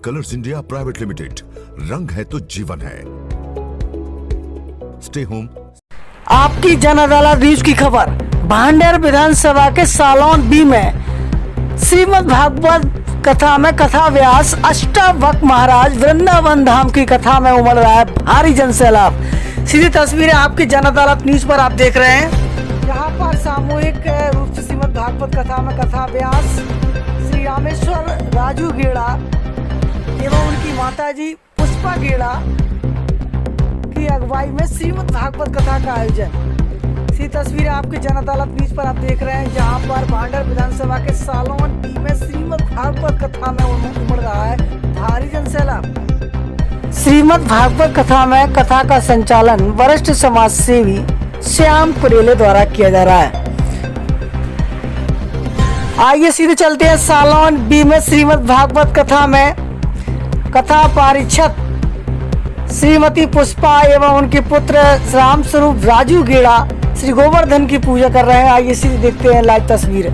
Colours India private limited, रंग है तो जीवन है। Stay home. आपकी जन अदालत न्यूज की खबर। भांडेर विधानसभा के सालोन बी में श्रीमद् भागवत कथा में कथा व्यास अष्टावक्र महाराज वृंदावन धाम की कथा में उमड़ रहा है भारी जन सैलाब। सीधी तस्वीरें आपकी जन अदालत न्यूज पर आप देख रहे हैं। यहाँ पर सामूहिक रूप से श्रीमद् भागवत कथा में कथा व्यास श्री रामेश्वर राजू गेड़ा एवं उनकी माताजी पुष्पा गेड़ा की अगुवाई में श्रीमद् भागवत कथा का आयोजन। सी तस्वीरें आपकी जन अदालत न्यूज पर आप देख रहे हैं, जहां पर भांडेर विधानसभा के सालोन बी में श्रीमद् भागवत कथा में उमड़ रहा है भारी जन सैलाब। श्रीमद् भागवत कथा में कथा का संचालन वरिष्ठ समाज सेवी श्याम कुरेले द्वारा किया जा रहा है। आइए सीधे चलते हैं सालोन बी में श्रीमद् भागवत कथा में कथा पारिषद श्रीमती पुष्पा एवं उनके पुत्र राम स्वरूप राजू गेड़ा श्री गोवर्धन की पूजा कर रहे हैं। आइए सीधे देखते हैं लाइव तस्वीर।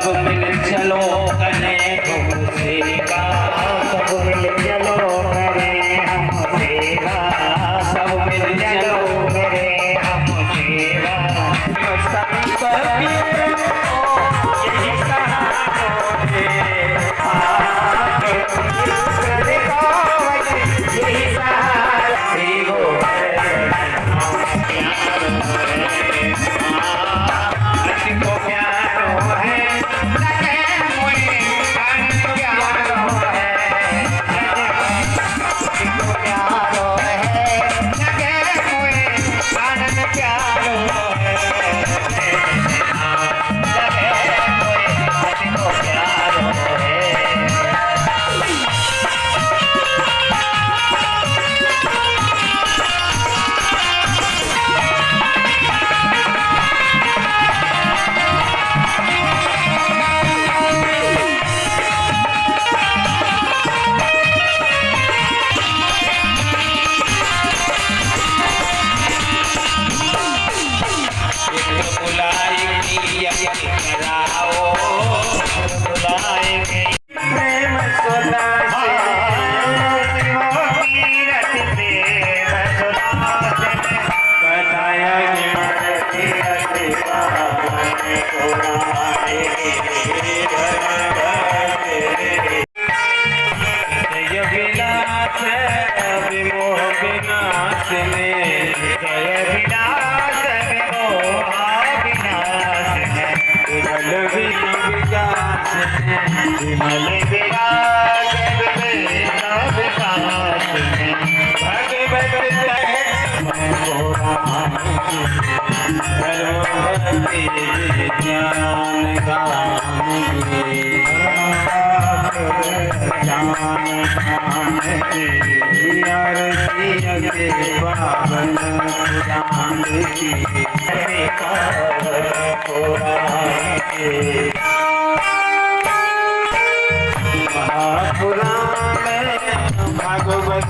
सब मिल चलो कने तुम सेवा, सब मिल चलो करे हम सेवा, सब मिल चलो करे हम सेवा। यही सहारा भागवत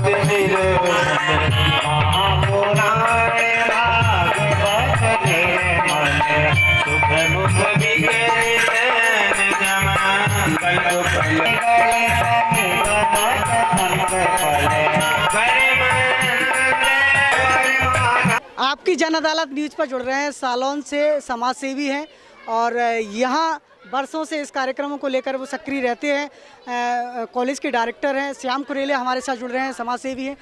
सुख मुख विगे आपकी जन अदालत न्यूज पर जुड़ रहे हैं, सालोन से समाज सेवी हैं और यहाँ बरसों से इस कार्यक्रमों को लेकर वो सक्रिय रहते हैं। कॉलेज के डायरेक्टर हैं श्याम कुरेले हमारे साथ जुड़ रहे हैं, समाज सेवी हैं।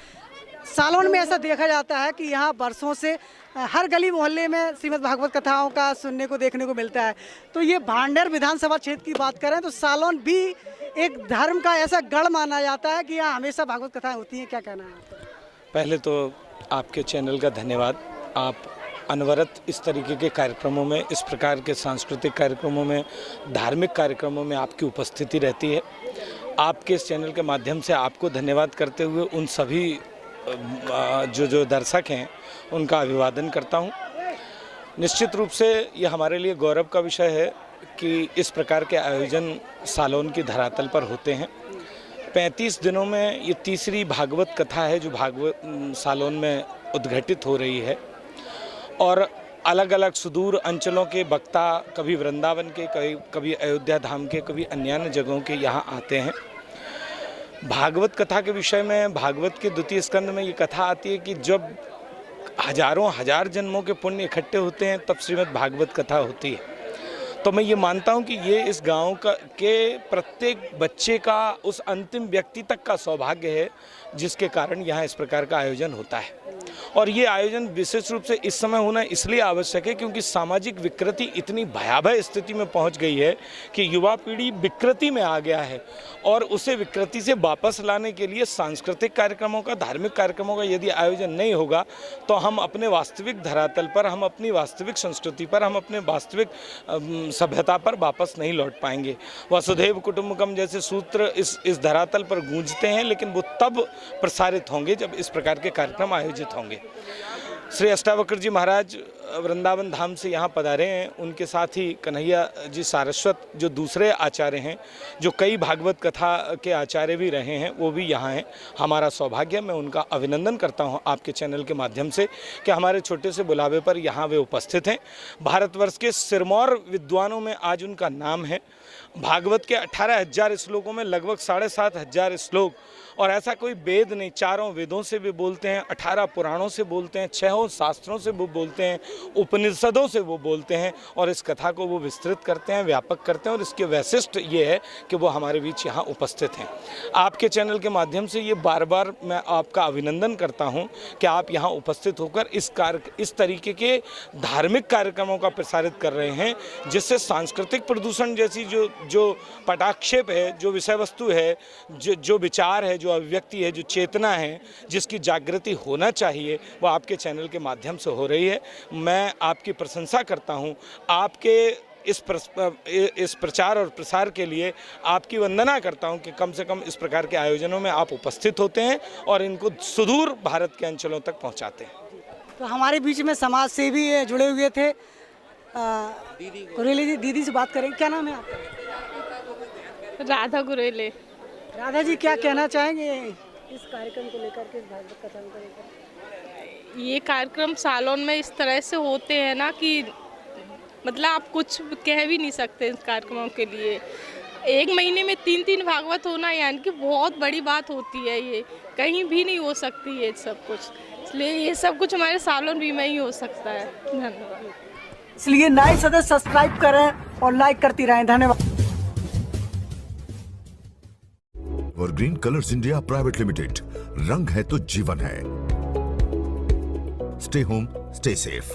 सालोन में ऐसा देखा जाता है कि यहाँ बरसों से हर गली मोहल्ले में श्रीमद् भागवत कथाओं का सुनने को देखने को मिलता है। तो ये भांडेर विधानसभा क्षेत्र की बात करें तो सालोन भी एक धर्म का ऐसा गढ़ माना जाता है कि यहाँ हमेशा भागवत कथाएं होती हैं। क्या कहना है आपका? पहले तो आपके चैनल का धन्यवाद। आप अनवरत इस तरीके के कार्यक्रमों में, इस प्रकार के सांस्कृतिक कार्यक्रमों में, धार्मिक कार्यक्रमों में आपकी उपस्थिति रहती है। आपके इस चैनल के माध्यम से आपको धन्यवाद करते हुए उन सभी जो दर्शक हैं उनका अभिवादन करता हूं। निश्चित रूप से ये हमारे लिए गौरव का विषय है कि इस प्रकार के आयोजन सालोन की धरातल पर होते हैं। 35 दिनों में ये तीसरी भागवत कथा है जो भागवत सालोन में उद्घटित हो रही है और अलग अलग सुदूर अंचलों के वक्ता कभी वृंदावन के, कभी अयोध्या धाम के, कभी अन्य जगहों के यहाँ आते हैं। भागवत कथा के विषय में भागवत के द्वितीय स्कंद में ये कथा आती है कि जब हजारों हजार जन्मों के पुण्य इकट्ठे होते हैं तब श्रीमद् भागवत कथा होती है। तो मैं ये मानता हूँ कि ये इस गांव के प्रत्येक बच्चे का, उस अंतिम व्यक्ति तक का सौभाग्य है जिसके कारण यहाँ इस प्रकार का आयोजन होता है। और ये आयोजन विशेष रूप से इस समय होना इसलिए आवश्यक है क्योंकि सामाजिक विकृति इतनी भयावह स्थिति में पहुँच गई है कि युवा पीढ़ी विकृति में आ गया है और उसे विकृति से वापस लाने के लिए सांस्कृतिक कार्यक्रमों का, धार्मिक कार्यक्रमों का यदि आयोजन नहीं होगा तो हम अपने वास्तविक धरातल पर, हम अपनी वास्तविक संस्कृति पर, हम अपने वास्तविक सभ्यता पर वापस नहीं लौट पाएंगे। वसुधैव कुटुंबकम जैसे सूत्र इस धरातल पर गूंजते हैं, लेकिन वो तब प्रसारित होंगे जब इस प्रकार के कार्यक्रम आयोजित होंगे। श्री अष्टावक्र जी महाराज वृंदावन धाम से यहाँ पधारे हैं। उनके साथ ही कन्हैया जी सारस्वत जो दूसरे आचार्य हैं, जो कई भागवत कथा के आचार्य भी रहे हैं, वो भी यहाँ हैं। हमारा सौभाग्य, मैं उनका अभिनंदन करता हूँ आपके चैनल के माध्यम से कि हमारे छोटे से बुलावे पर यहाँ वे उपस्थित हैं। भारतवर्ष के सिरमौर विद्वानों में आज उनका नाम है। भागवत के 18,000 श्लोकों में लगभग 7,500 श्लोक, और ऐसा कोई वेद नहीं, 4 वेदों से भी बोलते हैं, 18 पुराणों से बोलते हैं, 6 शास्त्रों से वो बोलते हैं, उपनिषदों से वो बोलते हैं और इस कथा को वो विस्तृत करते हैं, व्यापक करते हैं। और इसके वैशिष्ट ये है कि वो हमारे बीच यहाँ उपस्थित हैं। आपके चैनल के माध्यम से ये बार बार मैं आपका अभिनंदन करता हूँ कि आप यहाँ उपस्थित होकर इस तरीके के धार्मिक कार्यक्रमों का प्रसारित कर रहे हैं, जिससे सांस्कृतिक प्रदूषण जैसी जो पटाक्षेप है, जो विषय वस्तु है, जो विचार है, जो अभिव्यक्ति है, जो चेतना है, जिसकी जागृति होना चाहिए, वो आपके चैनल के माध्यम से हो रही है। मैं आपकी प्रशंसा करता हूँ। आपके इस प्रचार और प्रसार के लिए आपकी वंदना करता हूं कि कम से कम इस प्रकार के आयोजनों में आप उपस्थित होते हैं और इनको सुदूर भारत के अंचलों तक पहुंचाते हैं। तो हमारे बीच में समाज सेवी जुड़े हुए थे। कुरेले जी, दीदी से बात करेंगे। क्या नाम है आपका? राधा कुरेले। राधा जी, क्या कहना चाहेंगे इस कार्यक्रम को लेकर के, इस भागवत कथा को लेकर? ये कार्यक्रम सालोन में इस तरह से होते हैं ना कि मतलब आप कुछ कह भी नहीं सकते इस कार्यक्रमों के लिए। 1 महीने में 3 भागवत होना यानी कि बहुत बड़ी बात होती है। ये कहीं भी नहीं हो सकती है सब कुछ, इसलिए ये सब कुछ हमारे सालोन भी में ही हो सकता है। धन्यवाद। इसलिए नए सदस्य सब्सक्राइब करें और लाइक करती रहें। धन्यवाद। Green colours India private limited, रंग है तो जीवन है। Stay home, stay safe.